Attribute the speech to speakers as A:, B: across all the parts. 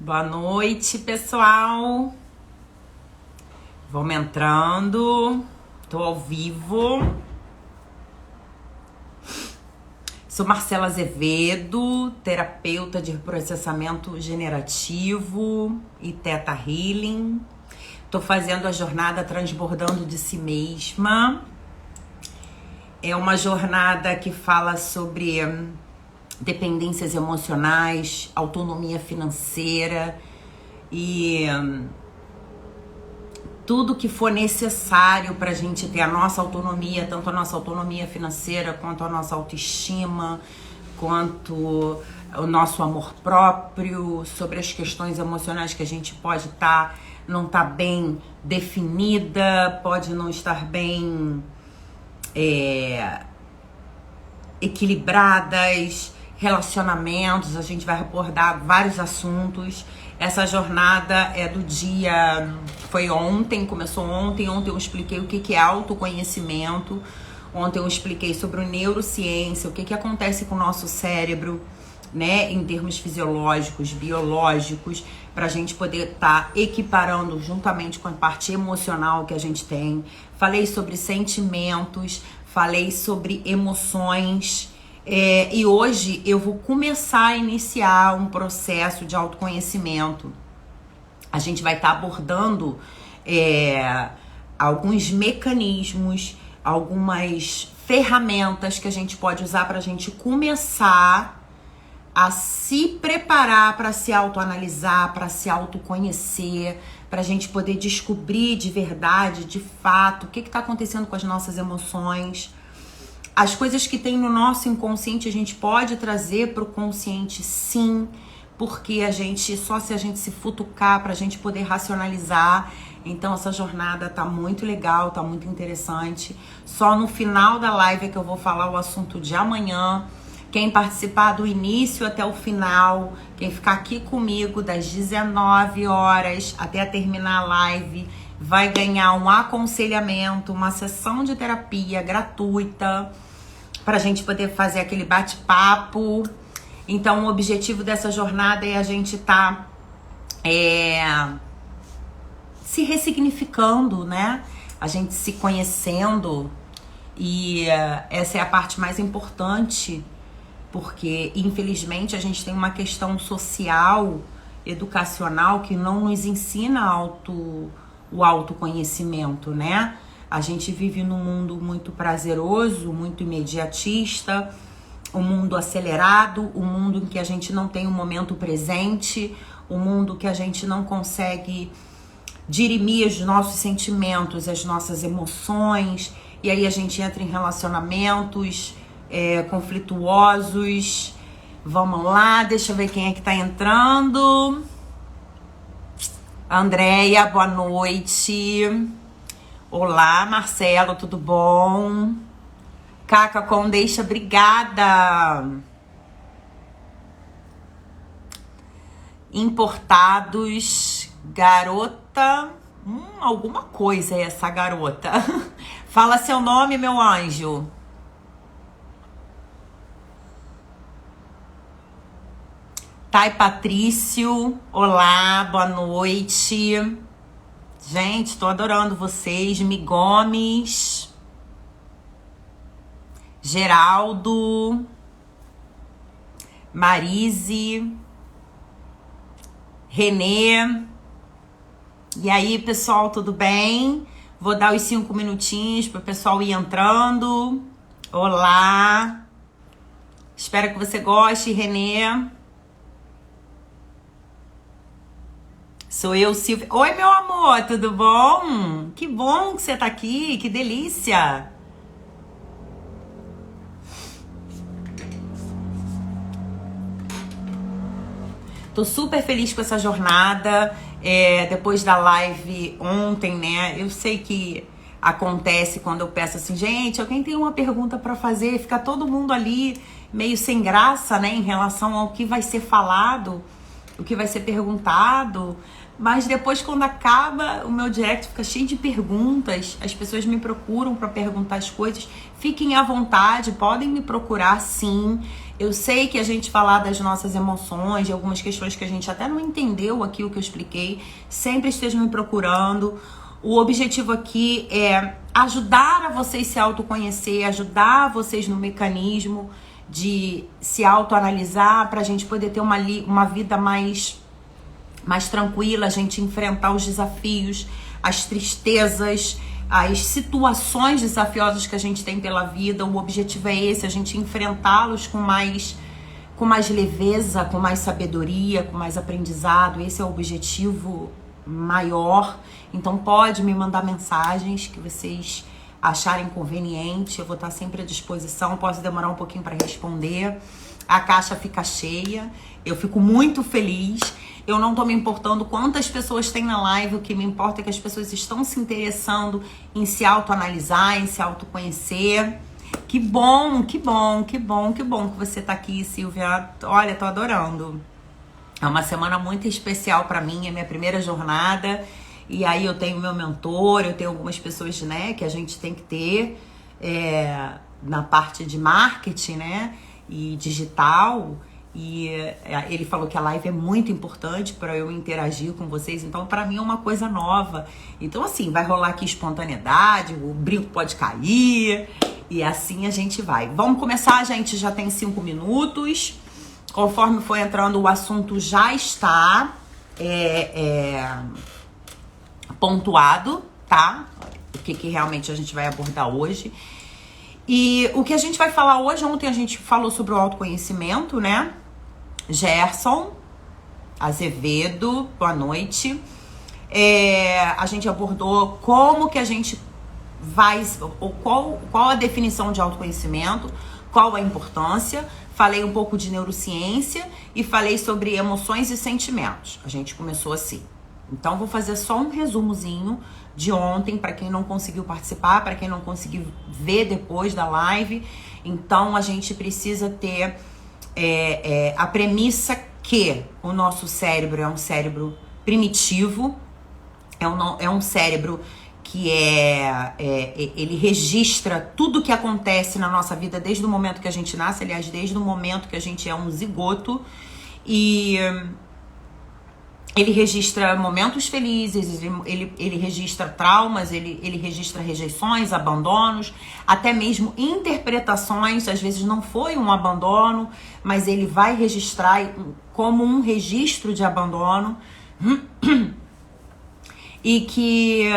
A: Boa noite, pessoal. Vamos entrando. Tô ao vivo. Sou Marcela Azevedo, terapeuta de processamento generativo e Theta Healing. Tô fazendo a jornada Transbordando de Si Mesma. É uma jornada que fala sobre dependências emocionais, autonomia financeira e tudo que for necessário para a gente ter a nossa autonomia, tanto a nossa autonomia financeira, quanto a nossa autoestima, quanto o nosso amor próprio, sobre as questões emocionais que a gente pode não tá bem definida, pode não estar bem equilibradas, relacionamentos, a gente vai abordar vários assuntos. Essa jornada é do dia, foi ontem, começou ontem eu expliquei o que é autoconhecimento, ontem eu expliquei sobre o neurociência, o que acontece com o nosso cérebro, né, em termos fisiológicos, biológicos, para a gente poder estar equiparando juntamente com a parte emocional que a gente tem. Falei sobre sentimentos, falei sobre emoções, e hoje eu vou começar a iniciar um processo de autoconhecimento. A gente vai estar abordando alguns mecanismos, algumas ferramentas que a gente pode usar para a gente começar a se preparar para se autoanalisar, para se autoconhecer, para a gente poder descobrir de verdade, de fato, o que está acontecendo com as nossas emoções. As coisas que tem no nosso inconsciente a gente pode trazer para o consciente, sim, porque só se a gente se futucar para a gente poder racionalizar. Então essa jornada tá muito legal, tá muito interessante. Só no final da live é que eu vou falar o assunto de amanhã. Quem participar do início até o final, quem ficar aqui comigo das 19 horas até terminar a live, vai ganhar um aconselhamento, uma sessão de terapia gratuita para a gente poder fazer aquele bate-papo. Então, o objetivo dessa jornada é a gente se ressignificando, né? A gente se conhecendo. E essa é a parte mais importante, porque, infelizmente, a gente tem uma questão social, educacional, que não nos ensina o autoconhecimento, né? A gente vive num mundo muito prazeroso, muito imediatista, um mundo acelerado, um mundo em que a gente não tem o momento presente, um mundo que a gente não consegue dirimir os nossos sentimentos, as nossas emoções, e aí a gente entra em relacionamentos conflituosos. Vamos lá, deixa eu ver quem é que tá entrando. Andréia, boa noite. Olá, Marcelo, tudo bom? Caca Condeixa, obrigada. Importados, garota, alguma coisa é essa garota. Fala seu nome, meu anjo. Thay Patrício, olá, boa noite. Gente, tô adorando vocês. Mi Gomes, Geraldo, Marise, Renê. E aí, pessoal, tudo bem? Vou dar os 5 minutinhos para o pessoal ir entrando. Olá. Espero que você goste, Renê. Sou eu, Silvia. Oi, meu amor, tudo bom? Que bom que você tá aqui, que delícia. Tô super feliz com essa jornada. Depois da live ontem, né? Eu sei que acontece quando eu peço assim, gente, alguém tem uma pergunta pra fazer? Fica todo mundo ali meio sem graça, né? Em relação ao que vai ser falado, o que vai ser perguntado. Mas depois, quando acaba, o meu direct fica cheio de perguntas. As pessoas me procuram para perguntar as coisas. Fiquem à vontade, podem me procurar sim. Eu sei que a gente falar das nossas emoções, de algumas questões que a gente até não entendeu aqui o que eu expliquei, sempre esteja me procurando. O objetivo aqui é ajudar a vocês se autoconhecer, ajudar vocês no mecanismo de se autoanalisar para a gente poder ter uma vida mais tranquila, a gente enfrentar os desafios, as tristezas, as situações desafiosas que a gente tem pela vida. O objetivo é esse, a gente enfrentá-los com mais leveza, com mais sabedoria, com mais aprendizado. Esse é o objetivo maior. Então pode me mandar mensagens que vocês acharem conveniente, eu vou estar sempre à disposição. Posso demorar um pouquinho para responder, a caixa fica cheia, eu fico muito feliz. Eu não tô me importando quantas pessoas tem na live, o que me importa é que as pessoas estão se interessando em se autoanalisar, em se autoconhecer. Que bom, que bom, que bom, que bom que você tá aqui, Silvia. Olha, tô adorando. É uma semana muito especial pra mim, é minha primeira jornada. E aí eu tenho meu mentor, eu tenho algumas pessoas, né, que a gente tem que ter na parte de marketing, né, e digital. E ele falou que a live é muito importante para eu interagir com vocês, então para mim é uma coisa nova. Então assim, vai rolar aqui espontaneidade, o brinco pode cair e assim a gente vai. Vamos começar, gente, já tem 5 minutos. Conforme for entrando, o assunto já está pontuado, tá? O que realmente a gente vai abordar hoje. E o que a gente vai falar hoje, ontem a gente falou sobre o autoconhecimento, né? Gerson Azevedo, boa noite. A gente abordou como que a gente vai, qual a definição de autoconhecimento, qual a importância. Falei um pouco de neurociência e falei sobre emoções e sentimentos. A gente começou assim. Então vou fazer só um resumozinho de ontem para quem não conseguiu participar, para quem não conseguiu ver depois da live. Então a gente precisa ter a premissa que o nosso cérebro é um cérebro primitivo, é um cérebro que ele registra tudo que acontece na nossa vida desde o momento que a gente nasce, aliás, desde o momento que a gente é um zigoto, e ele registra momentos felizes, ele registra traumas, ele registra rejeições, abandonos, até mesmo interpretações. Às vezes não foi um abandono, mas ele vai registrar como um registro de abandono. E que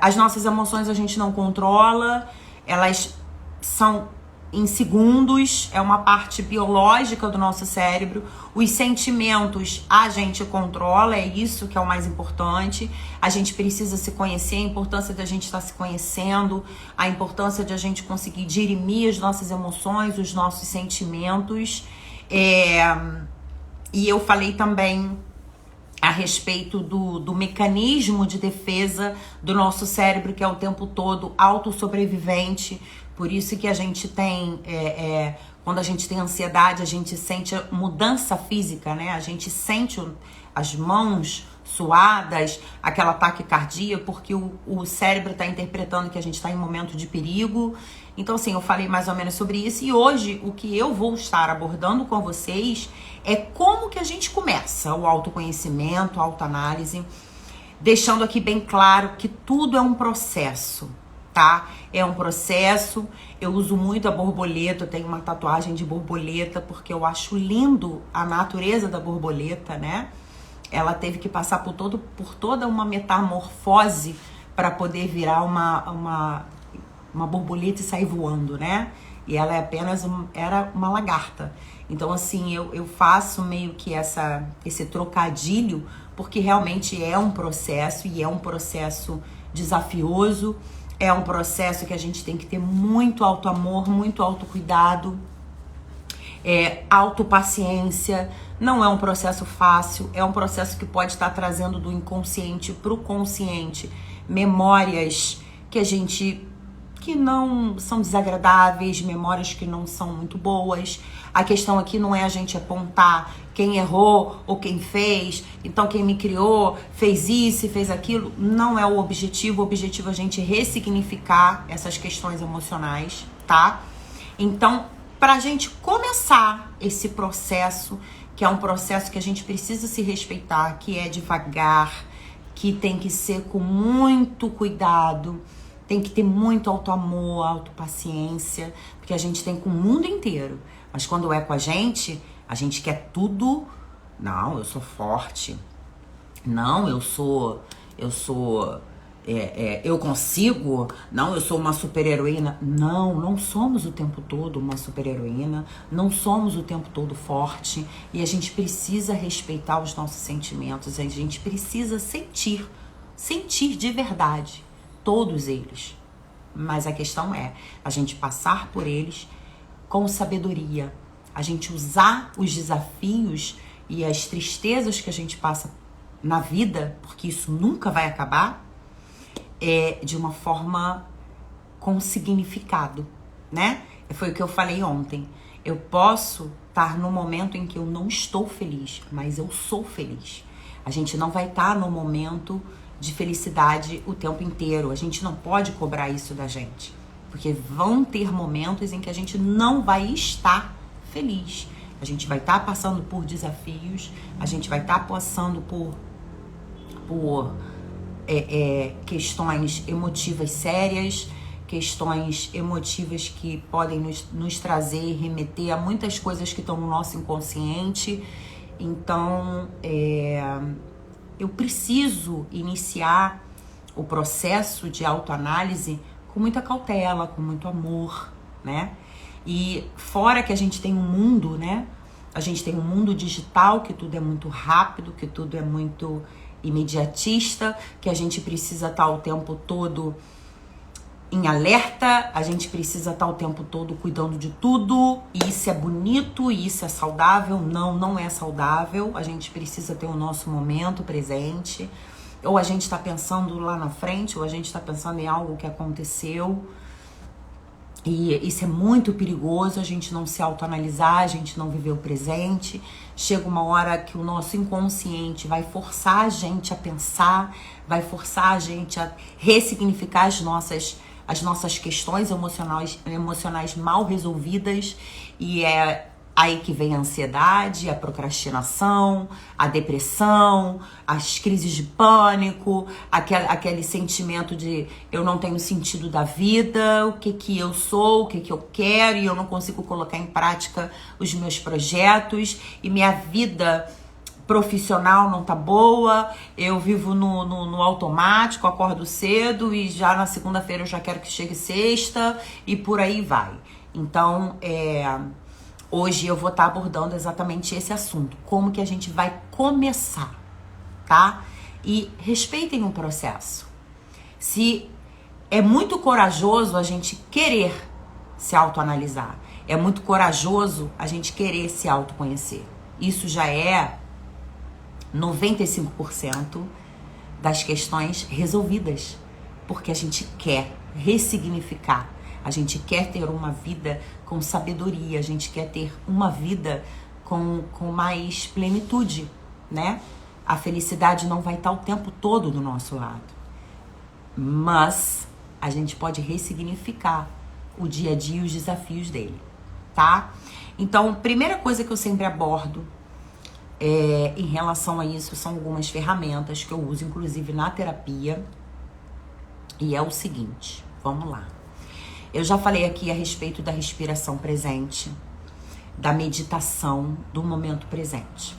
A: as nossas emoções a gente não controla, elas são em segundos, é uma parte biológica do nosso cérebro. Os sentimentos a gente controla, é isso que é o mais importante. A gente precisa se conhecer, a importância de a gente estar se conhecendo, a importância de a gente conseguir dirimir as nossas emoções, os nossos sentimentos. E eu falei também a respeito do mecanismo de defesa do nosso cérebro, que é o tempo todo autossobrevivente. Por isso que a gente tem, quando a gente tem ansiedade, a gente sente mudança física, né? A gente sente as mãos suadas, aquela taquicardia, porque o cérebro está interpretando que a gente está em momento de perigo. Então, assim, eu falei mais ou menos sobre isso. E hoje, o que eu vou estar abordando com vocês é como que a gente começa o autoconhecimento, a autoanálise, deixando aqui bem claro que tudo é um processo, tá? É um processo. Eu uso muito a borboleta, eu tenho uma tatuagem de borboleta porque eu acho lindo a natureza da borboleta, né? Ela teve que passar por toda uma metamorfose para poder virar uma borboleta e sair voando, né? E ela era uma lagarta. Então, assim, eu faço meio que esse trocadilho, porque realmente é um processo, e é um processo desafioso, é um processo que a gente tem que ter muito autoamor, muito autocuidado, autopaciência. Não é um processo fácil, é um processo que pode estar trazendo do inconsciente para o consciente memórias que não são desagradáveis, memórias que não são muito boas. A questão aqui não é a gente apontar quem errou ou quem fez, então quem me criou fez isso e fez aquilo. Não é o objetivo é a gente ressignificar essas questões emocionais, tá? Então, pra gente começar esse processo, que é um processo que a gente precisa se respeitar, que é devagar, que tem que ser com muito cuidado, tem que ter muito autoamor, autopaciência, porque a gente tem com o mundo inteiro. Mas quando é com a gente quer tudo. Não, eu sou forte. Não, eu consigo. Não, eu sou uma super-heroína. Não, não somos o tempo todo uma super-heroína. Não somos o tempo todo forte. E a gente precisa respeitar os nossos sentimentos. A gente precisa sentir de verdade, todos eles. Mas a questão é a gente passar por eles com sabedoria. A gente usar os desafios e as tristezas que a gente passa na vida, porque isso nunca vai acabar, de uma forma com significado, né? Foi o que eu falei ontem. Eu posso estar no momento em que eu não estou feliz, mas eu sou feliz. A gente não vai estar no momento de felicidade o tempo inteiro. A gente não pode cobrar isso da gente, porque vão ter momentos em que a gente não vai estar feliz. A gente vai estar passando por desafios, a gente vai estar passando por questões emotivas sérias, questões emotivas que podem nos trazer e remeter a muitas coisas que estão no nosso inconsciente. Então, eu preciso iniciar o processo de autoanálise com muita cautela, com muito amor, né? E fora que a gente tem um mundo, né? A gente tem um mundo digital, que tudo é muito rápido, que tudo é muito imediatista, que a gente precisa estar o tempo todo em alerta, a gente precisa estar o tempo todo cuidando de tudo, e isso é bonito, e isso é saudável. Não, não é saudável. A gente precisa ter o nosso momento presente, ou a gente está pensando lá na frente, ou a gente está pensando em algo que aconteceu, e isso é muito perigoso, a gente não se autoanalisar, a gente não viver o presente. Chega uma hora que o nosso inconsciente vai forçar a gente a pensar, vai forçar a gente a ressignificar as nossas questões emocionais mal resolvidas, e é aí que vem a ansiedade, a procrastinação, a depressão, as crises de pânico, aquele sentimento de eu não tenho sentido da vida, o que eu sou, o que eu quero, e eu não consigo colocar em prática os meus projetos, e minha vida profissional não tá boa, eu vivo no automático, acordo cedo e já na segunda-feira eu já quero que chegue sexta, e por aí vai. Então, hoje eu vou estar abordando exatamente esse assunto. Como que a gente vai começar, tá? E respeitem o processo. Se é muito corajoso a gente querer se autoanalisar, é muito corajoso a gente querer se autoconhecer. Isso já é 95% das questões resolvidas, porque a gente quer ressignificar. A gente quer ter uma vida com sabedoria, a gente quer ter uma vida com mais plenitude, né? A felicidade não vai estar o tempo todo do nosso lado, mas a gente pode ressignificar o dia a dia e os desafios dele, tá? Então, primeira coisa que eu sempre abordo em relação a isso são algumas ferramentas que eu uso, inclusive na terapia, e é o seguinte, vamos lá. Eu já falei aqui a respeito da respiração presente, da meditação do momento presente.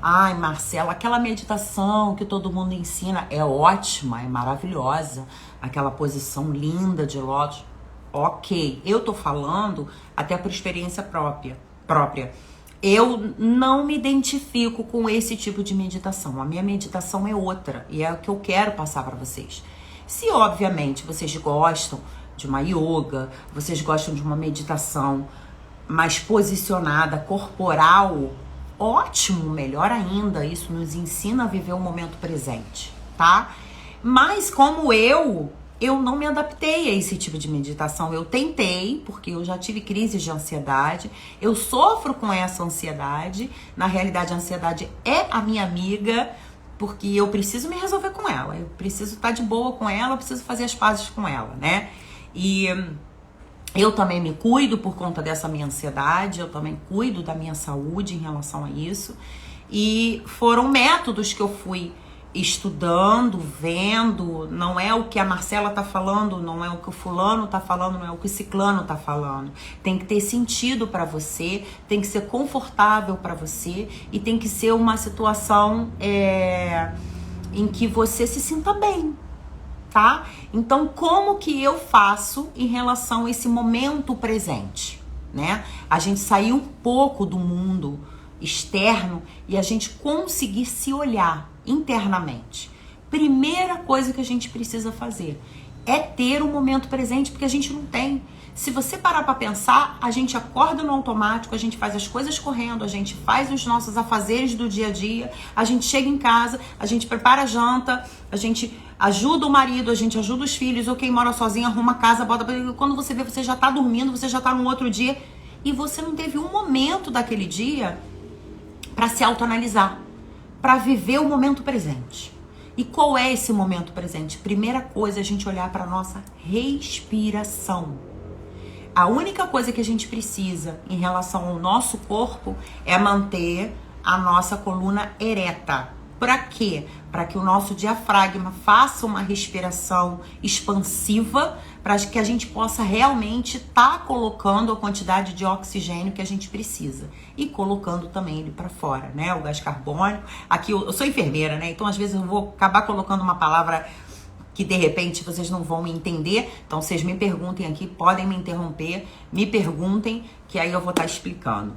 A: Ai, Marcela, aquela meditação que todo mundo ensina é ótima, é maravilhosa, aquela posição linda de lótus. Ok, eu tô falando até por experiência própria. Eu não me identifico com esse tipo de meditação. A minha meditação é outra, e é o que eu quero passar para vocês. Se, obviamente, vocês gostam de uma yoga, vocês gostam de uma meditação mais posicionada, corporal, ótimo, melhor ainda, isso nos ensina a viver o momento presente, tá? Mas como eu não me adaptei a esse tipo de meditação. Eu tentei, porque eu já tive crises de ansiedade, eu sofro com essa ansiedade, na realidade a ansiedade é a minha amiga, porque eu preciso me resolver com ela, eu preciso estar de boa com ela, eu preciso fazer as pazes com ela, né? E Eu também me cuido por conta dessa minha ansiedade, eu também cuido da minha saúde em relação a isso. E foram métodos que eu fui estudando, vendo. Não é o que a Marcela tá falando, não é o que o fulano tá falando, não é o que o ciclano tá falando. Tem que ter sentido para você, tem que ser confortável para você e tem que ser uma situação em que você se sinta bem, tá? Então, como que eu faço em relação a esse momento presente, né? A gente sair um pouco do mundo externo e a gente conseguir se olhar internamente. Primeira coisa que a gente precisa fazer é ter o momento presente, porque a gente não tem. Se você parar para pensar, a gente acorda no automático, a gente faz as coisas correndo, a gente faz os nossos afazeres do dia a dia, a gente chega em casa, a gente prepara a janta, a gente ajuda o marido, a gente ajuda os filhos, ou quem mora sozinho arruma a casa, bota... Quando você vê, você já tá dormindo, você já tá no outro dia, e você não teve um momento daquele dia para se autoanalisar, para viver o momento presente. E qual é esse momento presente? Primeira coisa, a gente olhar para nossa respiração. A única coisa que a gente precisa em relação ao nosso corpo é manter a nossa coluna ereta. Para quê? Para que o nosso diafragma faça uma respiração expansiva, para que a gente possa realmente estar colocando a quantidade de oxigênio que a gente precisa e colocando também ele para fora, né? O gás carbônico. Aqui eu sou enfermeira, né? Então às vezes eu vou acabar colocando uma palavra que de repente vocês não vão me entender. Então vocês me perguntem aqui, podem me interromper, me perguntem, que aí eu vou estar explicando.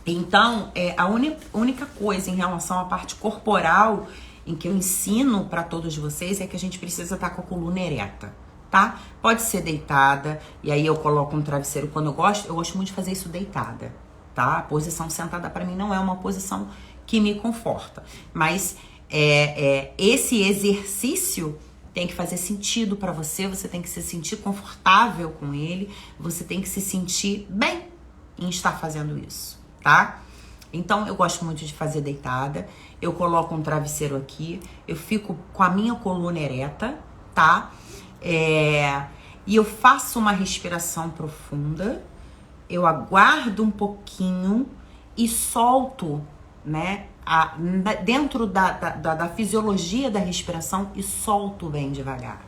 A: Então, a única coisa em relação à parte corporal em que eu ensino para todos vocês é que a gente precisa estar com a coluna ereta, tá? Pode ser deitada, e aí eu coloco um travesseiro quando eu gosto muito de fazer isso deitada, tá? A posição sentada para mim não é uma posição que me conforta, mas esse exercício tem que fazer sentido para você, você tem que se sentir confortável com ele, você tem que se sentir bem em estar fazendo isso, tá? Então, eu gosto muito de fazer deitada, eu coloco um travesseiro aqui, eu fico com a minha coluna ereta, tá? E eu faço uma respiração profunda, eu aguardo um pouquinho e solto, né? Dentro da fisiologia da respiração e solto bem devagar.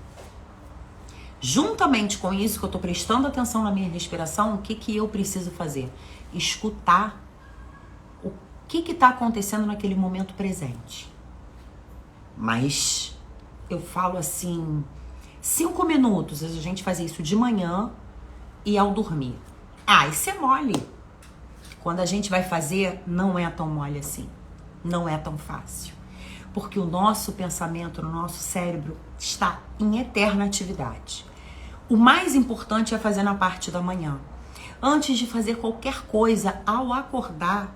A: Juntamente com isso, que eu tô prestando atenção na minha respiração, o que eu preciso fazer? Escutar o que tá acontecendo naquele momento presente. Mas eu falo assim, 5 minutos, a gente faz isso de manhã e ao dormir. Isso é mole. Quando a gente vai fazer, não é tão mole assim. Não é tão fácil. Porque o nosso pensamento, no nosso cérebro, está em eterna atividade. O mais importante é fazer na parte da manhã. Antes de fazer qualquer coisa, ao acordar,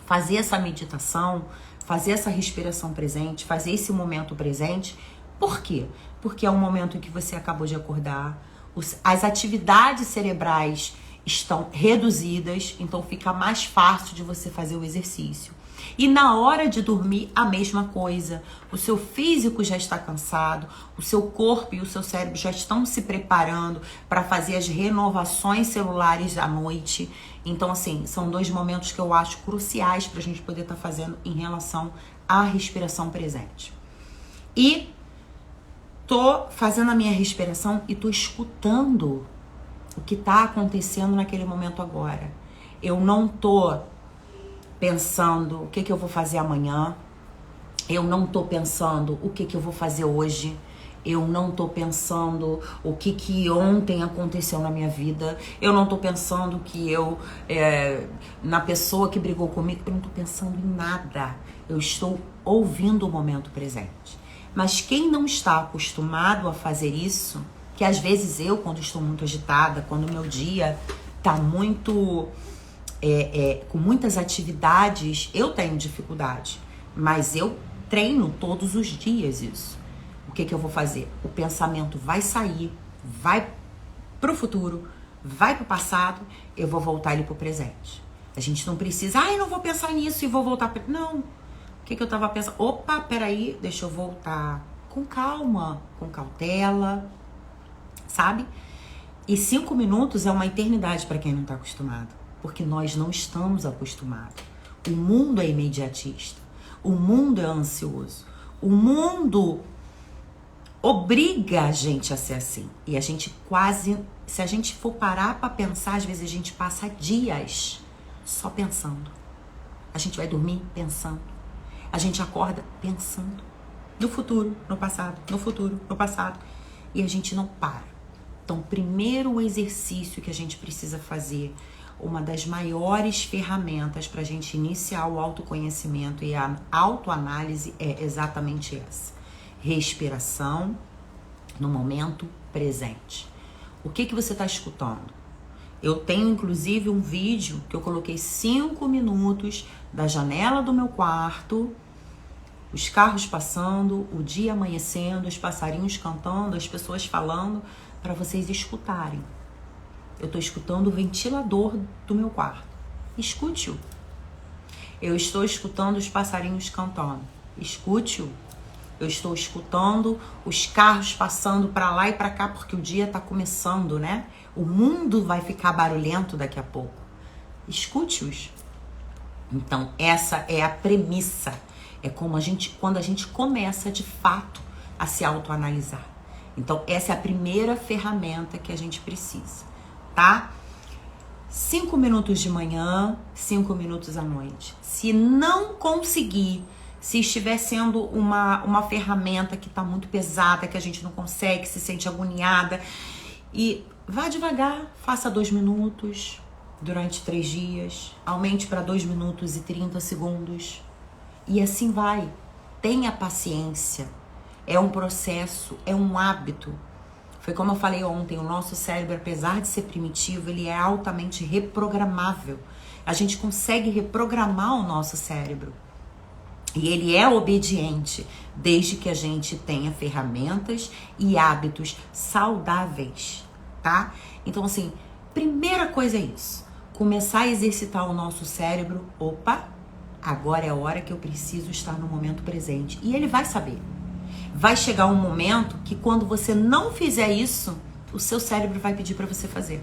A: fazer essa meditação, fazer essa respiração presente, fazer esse momento presente. Por quê? Porque é um momento em que você acabou de acordar, as atividades cerebrais estão reduzidas, então fica mais fácil de você fazer o exercício. E na hora de dormir, a mesma coisa. O seu físico já está cansado, o seu corpo e o seu cérebro já estão se preparando para fazer as renovações celulares à noite. Então, assim, são 2 momentos que eu acho cruciais para a gente poder estar fazendo em relação à respiração presente. E tô fazendo a minha respiração e tô escutando o que tá acontecendo naquele momento agora. Eu não tô pensando o que eu vou fazer amanhã. Eu não tô pensando o que eu vou fazer hoje. Eu não tô pensando o que ontem aconteceu na minha vida. Eu não tô pensando que na pessoa que brigou comigo. Eu não tô pensando em nada. Eu estou ouvindo o momento presente. Mas quem não está acostumado a fazer isso, que às vezes eu, quando estou muito agitada, quando o meu dia tá muito... com muitas atividades, eu tenho dificuldade, mas eu treino todos os dias isso. O que eu vou fazer? O pensamento vai sair, vai pro futuro, vai pro passado, eu vou voltar ele pro presente. A gente não precisa, eu não vou pensar nisso e vou voltar pra... Não. O que eu tava pensando? Opa, peraí, deixa eu voltar com calma, com cautela, sabe? E 5 minutos é uma eternidade para quem não está acostumado. Porque nós não estamos acostumados. O mundo é imediatista. O mundo é ansioso. O mundo obriga a gente a ser assim. E a gente quase... Se a gente for parar para pensar, às vezes a gente passa dias só pensando. A gente vai dormir pensando. A gente acorda pensando. No futuro, no passado, no futuro, no passado. E a gente não para. Então, primeiro exercício que a gente precisa fazer, uma das maiores ferramentas para a gente iniciar o autoconhecimento e a autoanálise é exatamente essa. Respiração no momento presente. O que você está escutando? Eu tenho, inclusive, um vídeo que eu coloquei 5 minutos da janela do meu quarto, os carros passando, o dia amanhecendo, os passarinhos cantando, as pessoas falando, para vocês escutarem. Eu estou escutando o ventilador do meu quarto. Escute-o. Eu estou escutando os passarinhos cantando. Escute-o. Eu estou escutando os carros passando para lá e para cá, porque o dia está começando, né? O mundo vai ficar barulhento daqui a pouco. Escute-os. Então, essa é a premissa. É como quando a gente começa, de fato, a se autoanalisar. Então, essa é a primeira ferramenta que a gente precisa, tá? 5 minutos de manhã, 5 minutos à noite. Se não conseguir, se estiver sendo uma ferramenta que tá muito pesada, que a gente não consegue, se sente agoniada, e vá devagar, faça 2 minutos durante 3 dias, aumente para 2 minutos e 30 segundos, e assim vai. Tenha paciência. É um processo, é um hábito. Foi como eu falei ontem, o nosso cérebro, apesar de ser primitivo, ele é altamente reprogramável. A gente consegue reprogramar o nosso cérebro. E ele é obediente, desde que a gente tenha ferramentas e hábitos saudáveis, tá? Então, assim, primeira coisa é isso. Começar a exercitar o nosso cérebro. Opa, agora é a hora que eu preciso estar no momento presente. E ele vai saber. Vai chegar um momento que quando você não fizer isso, o seu cérebro vai pedir para você fazer.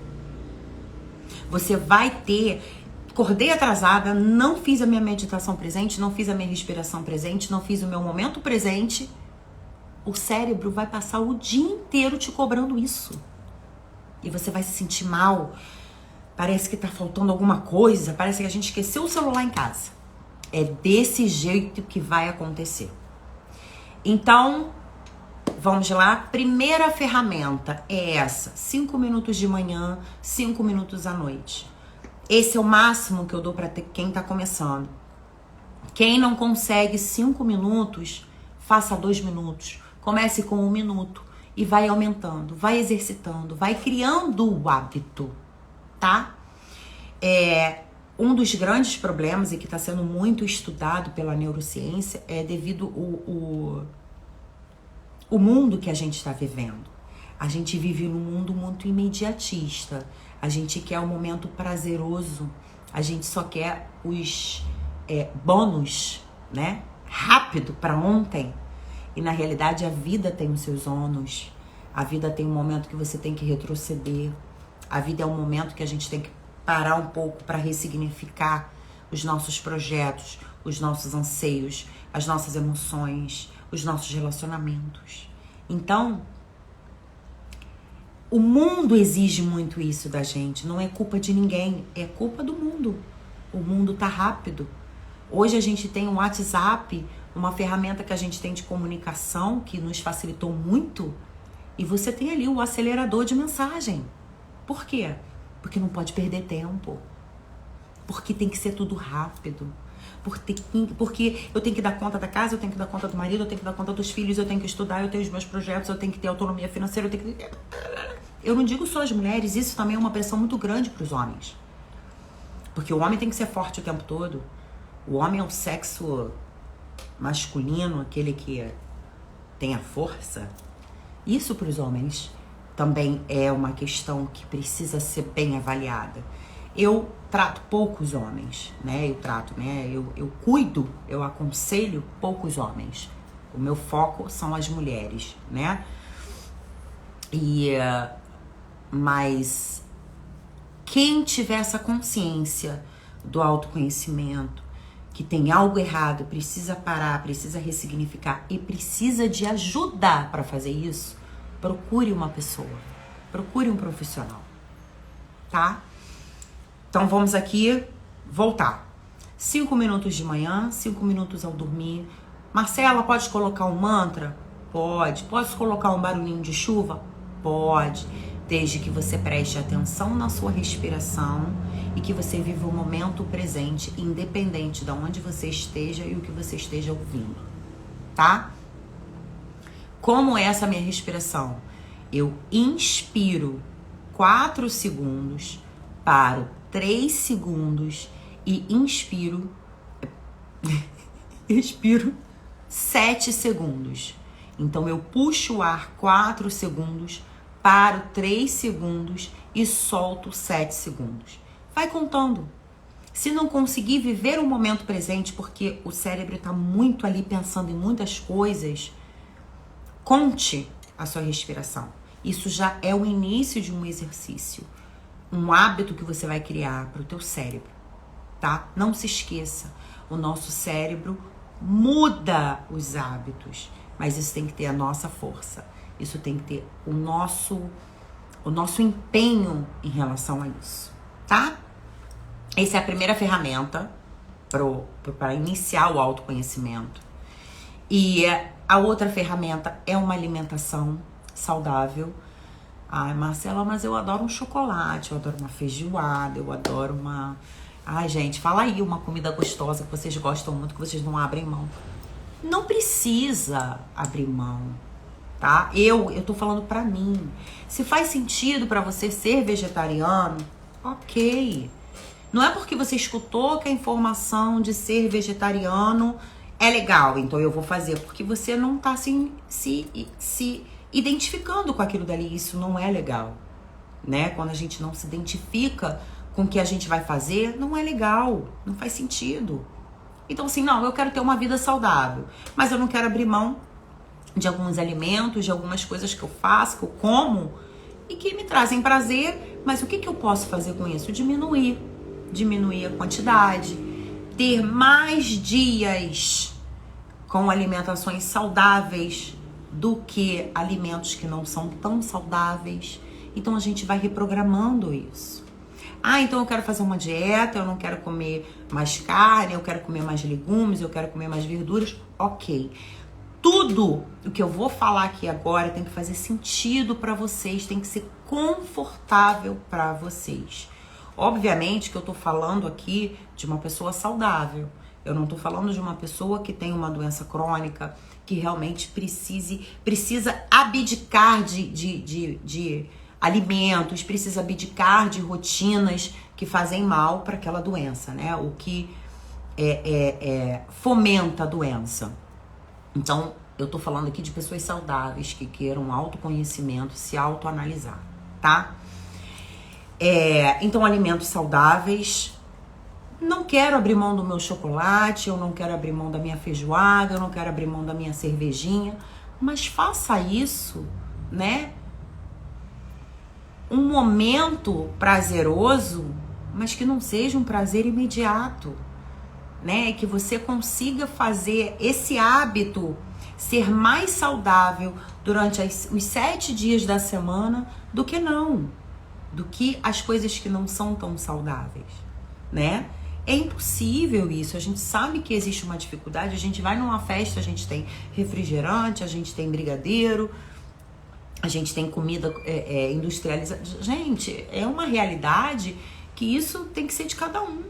A: Você vai ter... Acordei atrasada, não fiz a minha meditação presente, não fiz a minha respiração presente, não fiz o meu momento presente. O cérebro vai passar o dia inteiro te cobrando isso. E você vai se sentir mal. Parece que tá faltando alguma coisa, parece que a gente esqueceu o celular em casa. É desse jeito que vai acontecer. Então, vamos lá. Primeira ferramenta é essa. 5 minutos de manhã, 5 minutos à noite. Esse é o máximo que eu dou para quem tá começando. Quem não consegue 5 minutos, faça 2 minutos. Comece com 1 minuto e vai aumentando, vai exercitando, vai criando o hábito, tá? Um dos grandes problemas e que está sendo muito estudado pela neurociência é devido o mundo que a gente está vivendo. A gente vive num mundo muito imediatista. A gente quer um momento prazeroso. A gente só quer os bônus, né? Rápido para ontem. E na realidade a vida tem os seus ônus. A vida tem um momento que você tem que retroceder. A vida é um momento que a gente tem que parar um pouco para ressignificar os nossos projetos, os nossos anseios, as nossas emoções, os nossos relacionamentos. Então, o mundo exige muito isso da gente. Não é culpa de ninguém, é culpa do mundo. O mundo tá rápido. Hoje a gente tem o WhatsApp, uma ferramenta que a gente tem de comunicação que nos facilitou muito. E você tem ali o acelerador de mensagem. Por quê? Porque não pode perder tempo. Porque tem que ser tudo rápido. Porque eu tenho que dar conta da casa, eu tenho que dar conta do marido, eu tenho que dar conta dos filhos, eu tenho que estudar, eu tenho os meus projetos, eu tenho que ter autonomia financeira, eu tenho que... Eu não digo só as mulheres, isso também é uma pressão muito grande para os homens. Porque o homem tem que ser forte o tempo todo. O homem é o sexo masculino, aquele que tem a força. Isso para os homens também é uma questão que precisa ser bem avaliada. Eu trato poucos homens, né? Eu cuido, eu aconselho poucos homens. O meu foco são as mulheres, né? E Mas quem tiver essa consciência do autoconhecimento, que tem algo errado, precisa parar, precisa ressignificar e precisa de ajuda para fazer isso, procure uma pessoa, procure um profissional, tá? Então vamos aqui voltar. 5 minutos de manhã, 5 minutos ao dormir. Marcela, pode colocar um mantra? Pode. Posso colocar um barulhinho de chuva? Pode. Desde que você preste atenção na sua respiração e que você viva o momento presente, independente de onde você esteja e o que você esteja ouvindo, tá? Como é essa minha respiração? Eu inspiro 4 segundos, paro 3 segundos e expiro 7 segundos. Então eu puxo o ar 4 segundos, paro 3 segundos e solto 7 segundos. Vai contando. Se não conseguir viver o momento presente, porque o cérebro está muito ali pensando em muitas coisas, conte a sua respiração. Isso já é o início de um exercício, um hábito que você vai criar para o teu cérebro, tá? Não se esqueça, o nosso cérebro muda os hábitos, mas isso tem que ter a nossa força. Isso tem que ter o nosso empenho em relação a isso, tá? Essa é a primeira ferramenta para iniciar o autoconhecimento. E a outra ferramenta é uma alimentação saudável. Ai, Marcela, mas eu adoro um chocolate, eu adoro uma feijoada, eu adoro uma... Ai, gente, fala aí uma comida gostosa que vocês gostam muito, que vocês não abrem mão. Não precisa abrir mão, tá? Eu tô falando pra mim. Se faz sentido pra você ser vegetariano, ok. Não é porque você escutou que a informação de ser vegetariano é legal, então eu vou fazer, porque você não tá se identificando com aquilo dali. Isso não é legal, né? Quando a gente não se identifica com o que a gente vai fazer, não é legal, não faz sentido. Então assim, não, eu quero ter uma vida saudável, mas eu não quero abrir mão de alguns alimentos, de algumas coisas que eu faço, que eu como e que me trazem prazer, mas o que eu posso fazer com isso? Diminuir a quantidade, ter mais dias com alimentações saudáveis do que alimentos que não são tão saudáveis. Então a gente vai reprogramando isso. Ah, então eu quero fazer uma dieta, eu não quero comer mais carne, eu quero comer mais legumes, eu quero comer mais verduras. Ok. Tudo o que eu vou falar aqui agora tem que fazer sentido para vocês, tem que ser confortável para vocês. Obviamente que eu tô falando aqui de uma pessoa saudável. Eu não tô falando de uma pessoa que tem uma doença crônica, que realmente precisa abdicar de alimentos, precisa abdicar de rotinas que fazem mal para aquela doença, né? O que fomenta a doença. Então, eu tô falando aqui de pessoas saudáveis que queiram autoconhecimento, se autoanalisar, tá? Então, alimentos saudáveis. Não quero abrir mão do meu chocolate, eu não quero abrir mão da minha feijoada, eu não quero abrir mão da minha cervejinha, mas faça isso, né? Um momento prazeroso, mas que não seja um prazer imediato, né? Que você consiga fazer esse hábito ser mais saudável durante os 7 dias da semana do que as coisas que não são tão saudáveis, né? É impossível isso, a gente sabe que existe uma dificuldade, a gente vai numa festa, a gente tem refrigerante, a gente tem brigadeiro, a gente tem comida industrializada. Gente, é uma realidade que isso tem que ser de cada um.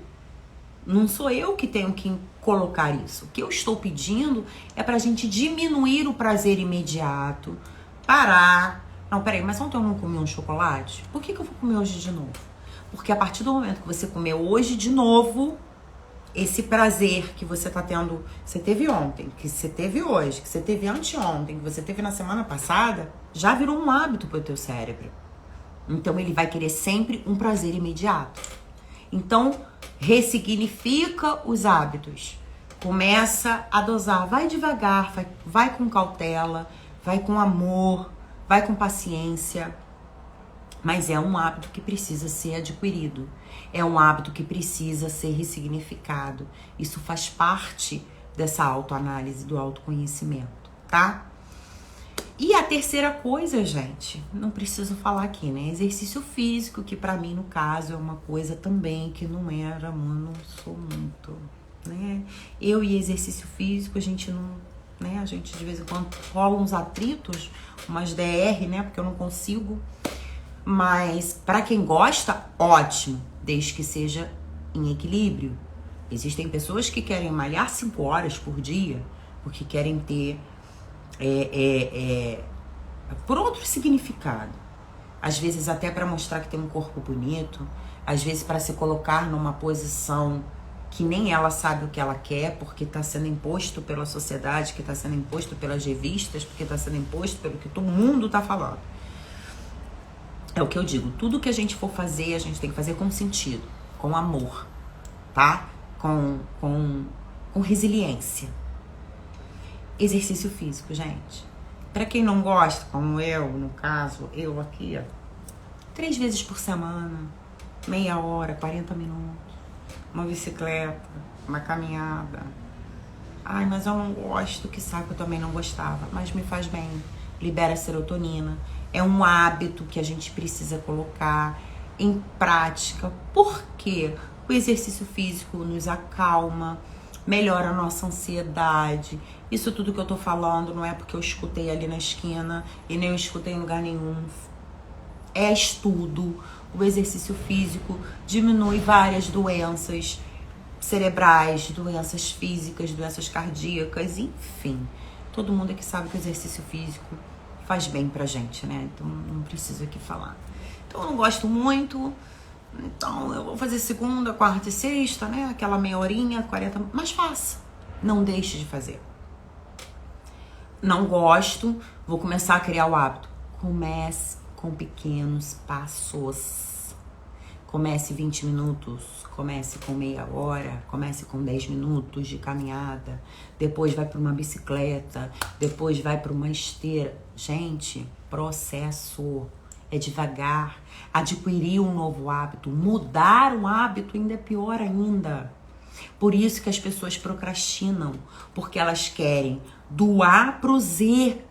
A: Não sou eu que tenho que colocar isso. O que eu estou pedindo é pra gente diminuir o prazer imediato, parar. Não, peraí, mas ontem eu não comi um chocolate? Por que eu vou comer hoje de novo? Porque a partir do momento que você comer hoje de novo, esse prazer que você tá tendo, você teve ontem, que você teve hoje, que você teve anteontem, que você teve na semana passada, já virou um hábito pro teu cérebro. Então ele vai querer sempre um prazer imediato. Então, ressignifica os hábitos. Começa a dosar, vai devagar, vai com cautela, vai com amor, vai com paciência. Mas é um hábito que precisa ser adquirido. É um hábito que precisa ser ressignificado. Isso faz parte dessa autoanálise, do autoconhecimento, tá? E a terceira coisa, gente, não preciso falar aqui, né? Exercício físico, que pra mim, no caso, é uma coisa também que não sou muito, né? Eu e exercício físico, a gente não, né? A gente de vez em quando rola uns atritos, umas DR, né? Porque eu não consigo. Mas pra quem gosta, ótimo, desde que seja em equilíbrio. Existem pessoas que querem malhar 5 horas por dia, porque querem ter por outro significado. Às vezes até para mostrar que tem um corpo bonito, às vezes para se colocar numa posição que nem ela sabe o que ela quer, porque está sendo imposto pela sociedade, que está sendo imposto pelas revistas, porque está sendo imposto pelo que todo mundo está falando. É o que eu digo, tudo que a gente for fazer, a gente tem que fazer com sentido, com amor, tá? Com resiliência. Exercício físico, gente. Pra quem não gosta, como eu, no caso, eu aqui, ó, 3 vezes por semana, meia hora, 40 minutos, uma bicicleta, uma caminhada. Ai, mas eu não gosto, que saco, eu também não gostava, mas me faz bem, libera serotonina. É um hábito que a gente precisa colocar em prática, porque o exercício físico nos acalma, melhora a nossa ansiedade. Isso tudo que eu tô falando não é porque eu escutei ali na esquina e nem eu escutei em lugar nenhum. É estudo. O exercício físico diminui várias doenças cerebrais, doenças físicas, doenças cardíacas, enfim. Todo mundo aqui sabe que o exercício físico faz bem pra gente, né? Então não preciso aqui falar. Então eu não gosto muito. Então eu vou fazer segunda, quarta e sexta, né? Aquela meia horinha, 40, mas faça. Não deixe de fazer. Não gosto, vou começar a criar o hábito. Comece com pequenos passos. Comece 20 minutos, comece com meia hora, comece com 10 minutos de caminhada, depois vai para uma bicicleta, depois vai para uma esteira. Gente, processo. É devagar. Adquirir um novo hábito, mudar um hábito ainda é pior ainda. Por isso que as pessoas procrastinam, porque elas querem do A pro Z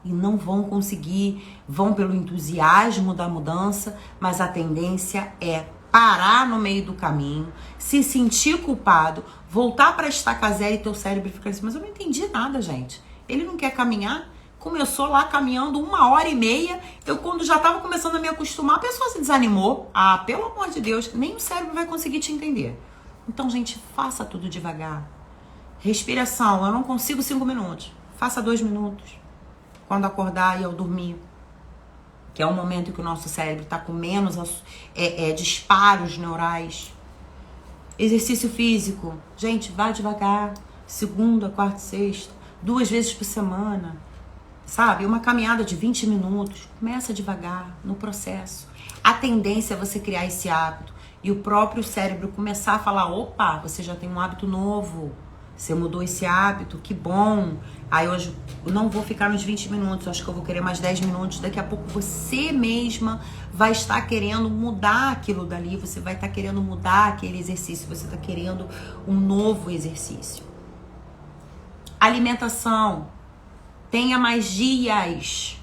A: e não vão conseguir, vão pelo entusiasmo da mudança, mas a tendência é parar no meio do caminho, se sentir culpado, voltar para estaca zero e teu cérebro fica assim, mas eu não entendi nada, gente. Ele não quer caminhar? Começou lá caminhando 1h30, eu quando já tava começando a me acostumar, a pessoa se desanimou. Ah, pelo amor de Deus, nem o cérebro vai conseguir te entender. Então, gente, faça tudo devagar. Respiração, eu não consigo 5 minutos. Faça 2 minutos. Quando acordar e ao dormir. Que é o momento em que o nosso cérebro tá com menos disparos neurais. Exercício físico. Gente, vá devagar. Segunda, quarta e sexta. 2 vezes por semana. Sabe? Uma caminhada de 20 minutos. Começa devagar no processo. A tendência é você criar esse hábito e o próprio cérebro começar a falar, opa, você já tem um hábito novo. Você mudou esse hábito, que bom. Aí hoje eu não vou ficar nos 20 minutos, acho que eu vou querer mais 10 minutos. Daqui a pouco você mesma vai estar querendo mudar aquilo dali, você vai estar querendo mudar aquele exercício, você está querendo um novo exercício. Alimentação. Tenha mais dias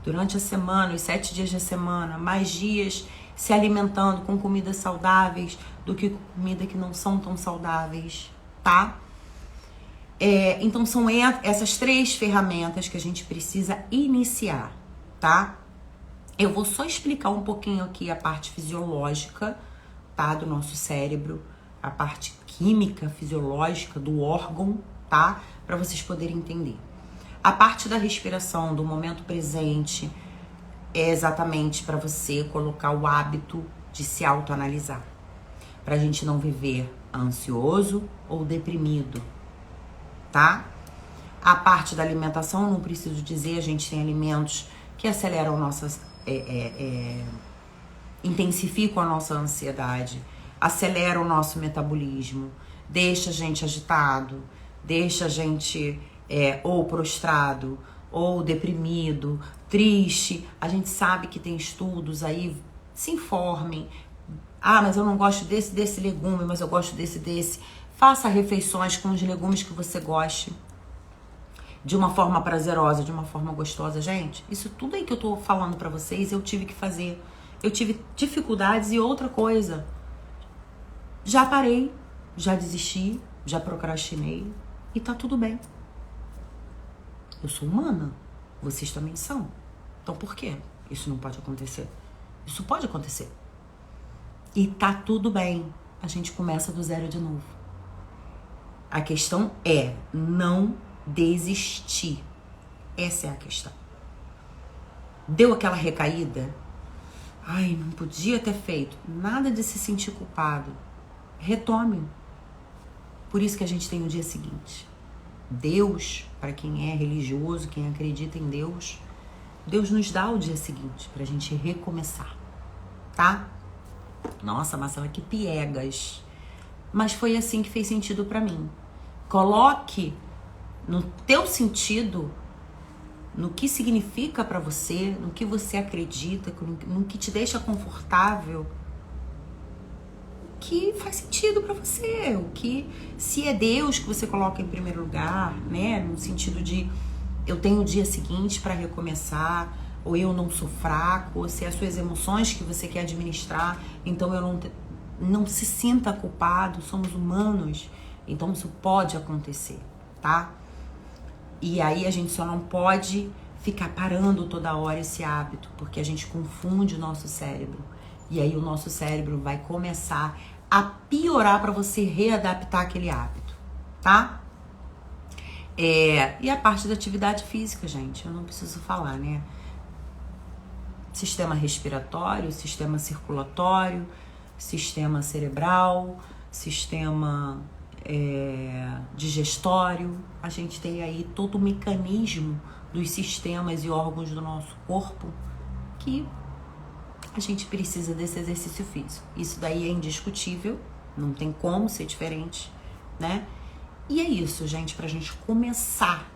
A: durante a semana, os 7 dias da semana, mais dias se alimentando com comidas saudáveis do que comida que não são tão saudáveis, tá? Então são essas 3 ferramentas que a gente precisa iniciar, tá? Eu vou só explicar um pouquinho aqui a parte fisiológica, tá? Do nosso cérebro, a parte química, fisiológica do órgão, tá? Para vocês poderem entender. A parte da respiração, do momento presente, é exatamente para você colocar o hábito de se autoanalisar. Pra gente não viver ansioso ou deprimido, tá? A parte da alimentação, não preciso dizer, a gente tem alimentos que aceleram nossas... intensificam a nossa ansiedade, aceleram o nosso metabolismo, deixa a gente agitado, deixa a gente ou prostrado, ou deprimido, triste. A gente sabe que tem estudos aí, se informem. Ah, mas eu não gosto desse legume, mas eu gosto desse. Faça refeições com os legumes que você goste. De uma forma prazerosa, de uma forma gostosa. Gente, isso tudo aí que eu tô falando pra vocês, eu tive que fazer. Eu tive dificuldades e outra coisa. Já parei, já desisti, já procrastinei e tá tudo bem. Eu sou humana, vocês também são. Então por quê? Isso não pode acontecer. Isso pode acontecer. E tá tudo bem. A gente começa do zero de novo. A questão é não desistir. Essa é a questão. Deu aquela recaída? Ai, não podia ter feito. Nada de se sentir culpado. Retome. Por isso que a gente tem o dia seguinte. Deus, para quem é religioso, quem acredita em Deus, Deus nos dá o dia seguinte pra gente recomeçar, tá? Nossa, Marcela, que piegas. Mas foi assim que fez sentido pra mim. Coloque no teu sentido, no que significa pra você, no que você acredita, no que te deixa confortável, o que faz sentido pra você, o que, se é Deus que você coloca em primeiro lugar, né, no sentido de eu tenho o dia seguinte pra recomeçar, ou eu não sou fraco, ou se é as suas emoções que você quer administrar, então eu não se sinta culpado, somos humanos, então isso pode acontecer, tá? E aí a gente só não pode ficar parando toda hora esse hábito, porque a gente confunde o nosso cérebro. E aí o nosso cérebro vai começar a piorar para você readaptar aquele hábito, tá? E a parte da atividade física, gente, eu não preciso falar, né? Sistema respiratório, sistema circulatório, sistema cerebral, sistema digestório. A gente tem aí todo o mecanismo dos sistemas e órgãos do nosso corpo que a gente precisa desse exercício físico. Isso daí é indiscutível, não tem como ser diferente, né? E é isso, gente, pra gente começar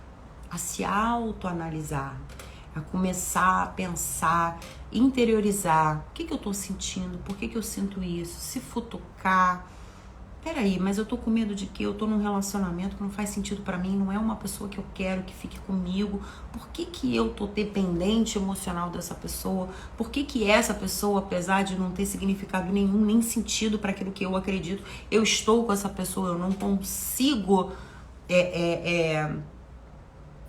A: a se autoanalisar, a começar a pensar, interiorizar. O que eu tô sentindo? Por que eu sinto isso? Se futucar. Peraí, mas eu tô com medo de quê? Eu tô num relacionamento que não faz sentido pra mim, não é uma pessoa que eu quero que fique comigo. Por que eu tô dependente emocional dessa pessoa? Por que essa pessoa, apesar de não ter significado nenhum, nem sentido para aquilo que eu acredito, eu estou com essa pessoa, eu não consigo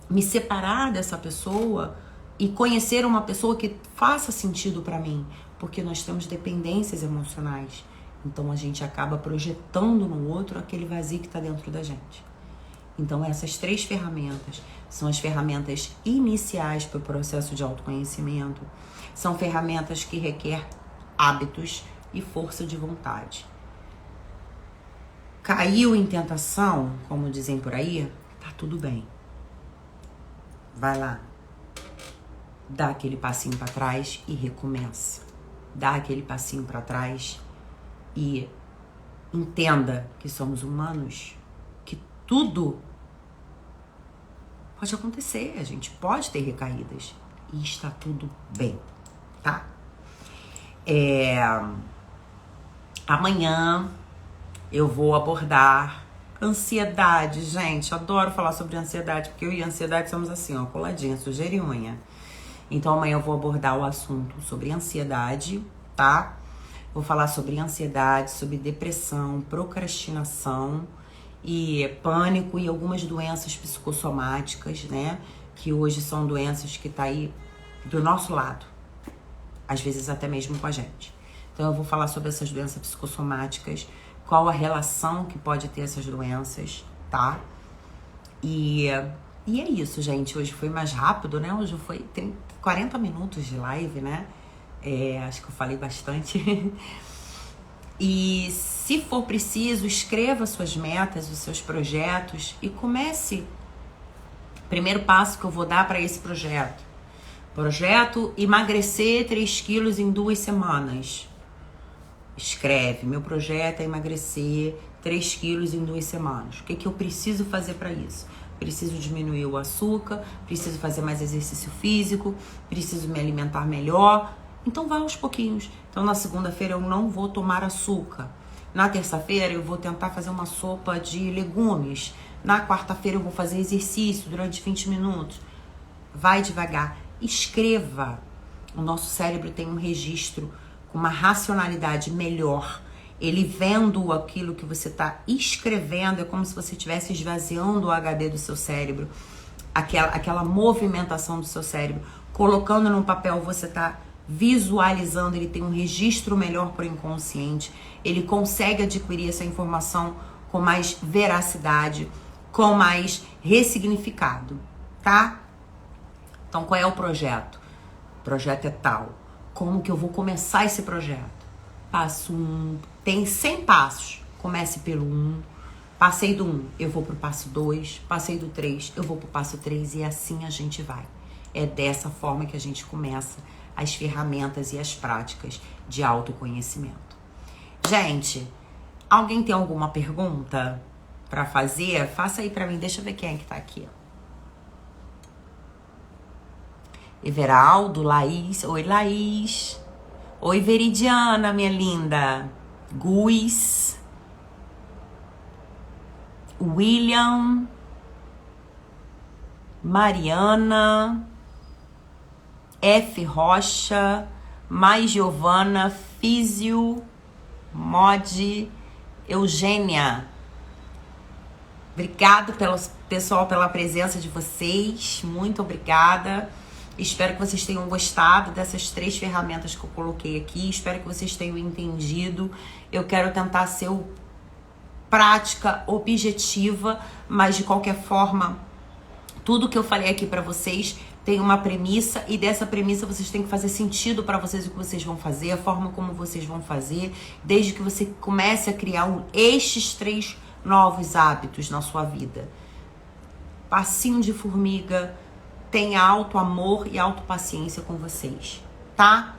A: me separar dessa pessoa e conhecer uma pessoa que faça sentido pra mim? Porque nós temos dependências emocionais. Então a gente acaba projetando no outro aquele vazio que está dentro da gente. Então essas 3 ferramentas são as ferramentas iniciais para o processo de autoconhecimento. São ferramentas que requerem hábitos e força de vontade. Caiu em tentação, como dizem por aí, tá tudo bem. Vai lá. Dá aquele passinho para trás e recomeça. Dá aquele passinho para trás e entenda que somos humanos, que tudo pode acontecer, a gente pode ter recaídas e está tudo bem, tá? Amanhã eu vou abordar ansiedade, gente, adoro falar sobre ansiedade, porque eu e a ansiedade somos assim, ó, coladinha, sujeira e unha. Então amanhã eu vou abordar o assunto sobre ansiedade, tá? Vou falar sobre ansiedade, sobre depressão, procrastinação e pânico e algumas doenças psicossomáticas, né? Que hoje são doenças que tá aí do nosso lado, às vezes até mesmo com a gente. Então eu vou falar sobre essas doenças psicossomáticas, qual a relação que pode ter essas doenças, tá? E é isso, gente. Hoje foi mais rápido, né? Hoje foi 40 minutos de live, né? Acho que eu falei bastante. E se for preciso, escreva suas metas, os seus projetos e comece. Primeiro passo que eu vou dar para esse projeto. Projeto emagrecer 3 quilos em 2 semanas. Escreve, meu projeto é emagrecer 3 quilos em 2 semanas. O que que eu preciso fazer para isso? Preciso diminuir o açúcar, preciso fazer mais exercício físico, preciso me alimentar melhor. Então vai aos pouquinhos. Então na segunda-feira eu não vou tomar açúcar. Na terça-feira eu vou tentar fazer uma sopa de legumes. Na quarta-feira eu vou fazer exercício durante 20 minutos. Vai devagar. Escreva. O nosso cérebro tem um registro com uma racionalidade melhor. Ele vendo aquilo que você está escrevendo, é como se você estivesse esvaziando o HD do seu cérebro. Aquela movimentação do seu cérebro. Colocando no papel, você está visualizando, ele tem um registro melhor para o inconsciente. Ele consegue adquirir essa informação com mais veracidade, com mais ressignificado, tá? Então, qual é o projeto? O projeto é tal. Como que eu vou começar esse projeto? Passo 1. Tem 100 passos. Comece pelo 1. Passei do 1, eu vou pro passo 2. Passei do 3, eu vou pro passo 3. E assim a gente vai. É dessa forma que a gente começa as ferramentas e as práticas de autoconhecimento. Gente, alguém tem alguma pergunta pra fazer? Faça aí pra mim. Deixa eu ver quem é que tá aqui. Everaldo, Laís. Oi, Laís. Oi, Veridiana, minha linda. Gus. William. Mariana. F. Rocha. Mai Giovana. Físio. Mod. Eugênia. Obrigado, pessoal, pela presença de vocês. Muito obrigada. Espero que vocês tenham gostado dessas 3 ferramentas que eu coloquei aqui. Espero que vocês tenham entendido. Eu quero tentar ser prática, objetiva, mas de qualquer forma, tudo que eu falei aqui pra vocês tem uma premissa, e dessa premissa vocês têm que fazer sentido pra vocês o que vocês vão fazer, a forma como vocês vão fazer, desde que você comece a criar estes 3 novos hábitos na sua vida. Passinho de formiga. Tenha alto amor e autopaciência com vocês, tá?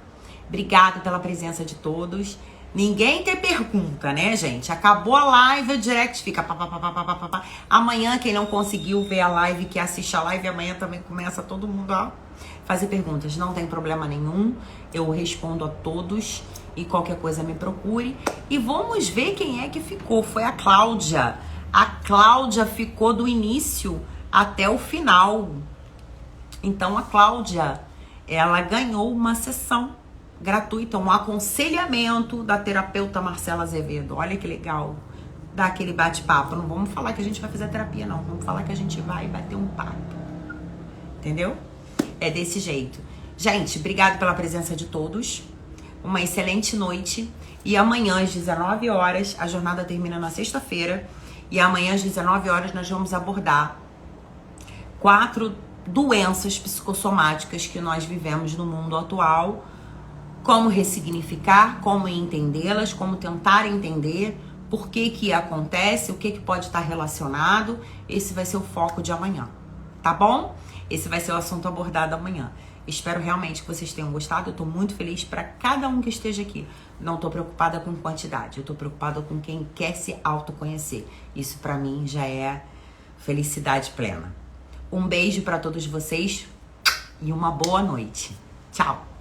A: Obrigada pela presença de todos. Ninguém tem pergunta, né, gente? Acabou a live, o direct fica pá. Amanhã, quem não conseguiu ver a live, que assiste a live, amanhã também começa todo mundo a fazer perguntas. Não tem problema nenhum, eu respondo a todos e qualquer coisa me procure. E vamos ver quem é que ficou. Foi a Cláudia. A Cláudia ficou do início até o final. Então, a Cláudia, ela ganhou uma sessão gratuita, um aconselhamento da terapeuta Marcela Azevedo. Olha que legal, dá aquele bate-papo. Não vamos falar que a gente vai fazer terapia, não. Vamos falar que a gente vai bater um papo. Entendeu? É desse jeito. Gente, obrigado pela presença de todos. Uma excelente noite. E amanhã, às 19 horas, a jornada termina na sexta-feira. E amanhã, às 19 horas, nós vamos abordar 4 doenças psicossomáticas que nós vivemos no mundo atual, como ressignificar, como entendê-las, como tentar entender por que acontece, o que pode estar relacionado. Esse vai ser o foco de amanhã, tá bom? Esse vai ser o assunto abordado amanhã. Espero realmente que vocês tenham gostado. Eu tô muito feliz para cada um que esteja aqui. Não tô preocupada com quantidade, eu tô preocupada com quem quer se autoconhecer. Isso para mim já é felicidade plena. Um beijo para todos vocês e uma boa noite. Tchau!